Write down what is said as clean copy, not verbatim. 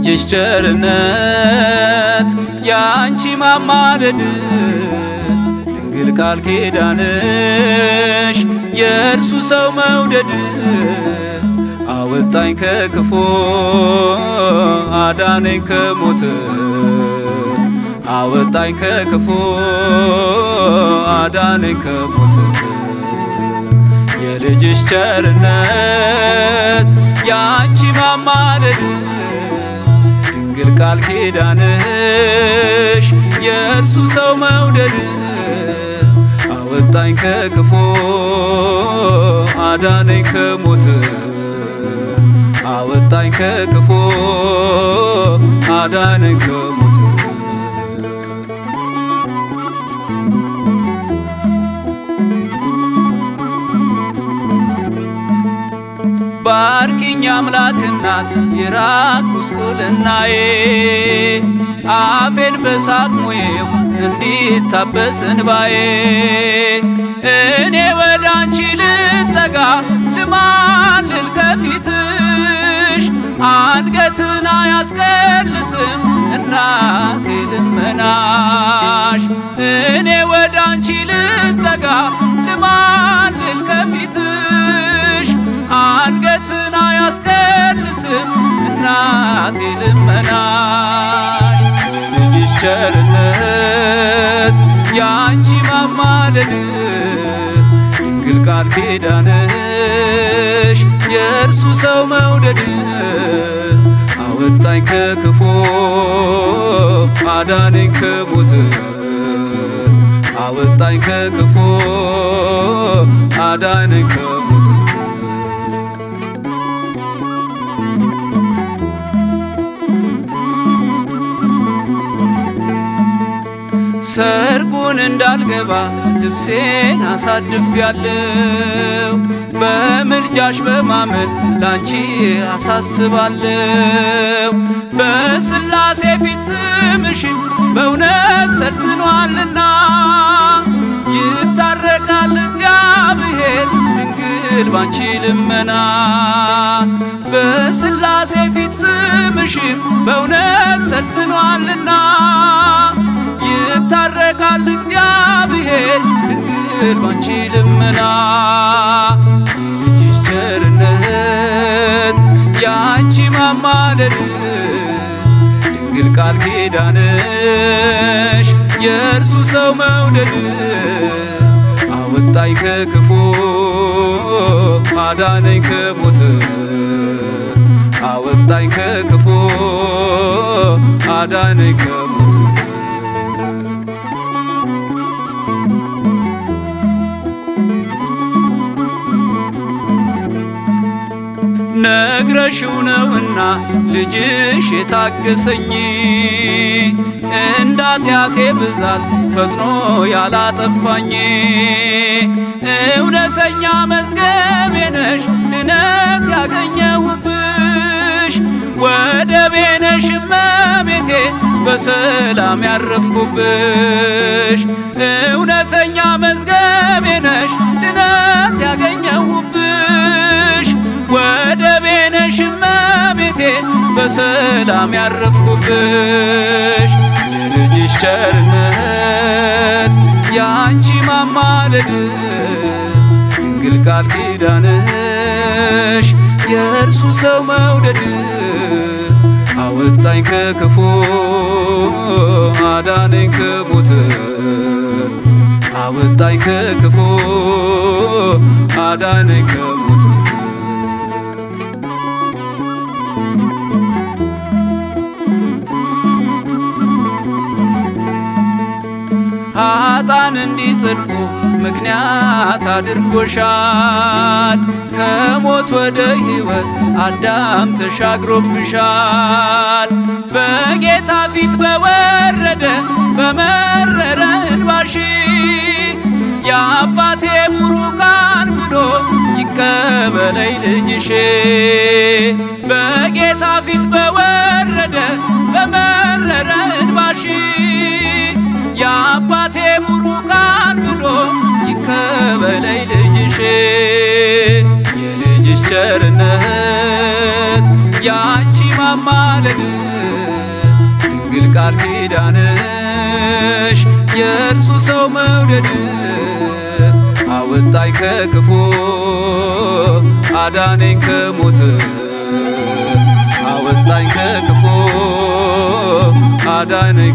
የልጅሽ ቸርነት ያንቺ ማማለድ ድንግል ቃል ኪዳንሽ የእርሱ ሰው መውደድ አወጣኝ ከክፉ አዳነኝ ከሞት አወጣኝ ከክፉ አዳነኝ ከሞት የልጅሽ ቸርነት ያንቺ ማማለድ ድንግል ቃል ኪዳንሽ የእርሱ ሰው መውደድ አወጣኝ ከክፉ አዳነኝ ከሞት አወጣኝ ከክፉ አዳነኝ ከሞት ባርኪኝ አምላክ እናት ይራቅ ጉስቁልናዬ አፌን በሳቅ ሙዬው እንዲታበስ እንባዬ እኔ ወደ አንቺ ልጠጋ ልማልል ከፊትሽ አንገትን አያስቀልስም እናቴ ልመናሽ እኔ ወደ አንቺ ልጠጋ ልማልል ከፊትሽ አንገትን አያስቀልስም እናቴ ልመናሽ የልጅሽ ቸርነት ያንቺ ማማለድ ድንግል ቃል ኪዳንሽ የእርሱ ሰው መውደድ አወጣኝ ከክፉ አዳነኝ ከሞት አወጣኝ ከክፉ አዳነኝ ከሞት ሰርጉን እንዳልገባ ልብሴን አሳድፌያለሁ በምልጃሽ በማመን ላንቺ አሳስባለሁ በሥላሴ ፊት ስምሽን በእውነት ሰልጥኗልና ይታረቃል እግዚአብሔር ድንግል ባንቺ ልመና በሥላሴ ፊት ስምሽን በእውነት ሰልጥኗልና ይታረቃል እግዚአብሔር ድንግል ባንቺ ልመና የልጅሽ ቸርነት ያንቺ ማማለድ ድንግል ቃል ኪዳንሽ የእርሱ ሰው መውደድ አወጣኝ ከክፉ አዳነኝ ከሞት አወጣኝ ከክፉ አዳነኝ ከሞት ነግረሽው ነውና ልጅሽ የታገሰኝ እንደ ኃጢአቴ ብዛት ፈጥኖ ያላጠፋኝ እውነተኛ መዝገቤ ነሽ ድነት ያገኘሁብሽ ወደቤ ነሽ እመቤቴ በሰላም ያረፍኩብሽ እውነተኛ መዝገቤ ነሽ ድነት ያገኘሁብሽ ወደቤ ነሽ እመቤቴ በሰላም ያረፍኩብሽ የልጅሽ ቸርነት ያንቺ ማማለድ ድንግል ቃል ኪዳንሽ የእርሱ ሰው መውደድ አወጣኝ ከክፉ አዳነኝ ከሞት አወጣኝ ከክፉ አዳነኝ ከሞት ኃጥአን እንዲጸድቁ ምክንያት አድርጎሻል ከሞት ወደ ሕይወት አዳም ተሻግሮብሻል በጌታ ፊት በወረደ በመረረ እንባሽ የአባቴ ቡሩካን ብሎ ይቀበለኝ ልጅሽ በጌታ ፊት በወረደ በመረረ እንባሽ የአባቴ ቡሩካን ብሎ ይቀበለኝ ልጅሽ የልጅሽ ቸርነት ያንቺ ማማለድ የቃል ኪዳንሽ የእርሱ ሰው መውደድ አወጣኝ ከክፉ አዳነኝ ከሞት አወጣኝ ከክፉ አዳነኝ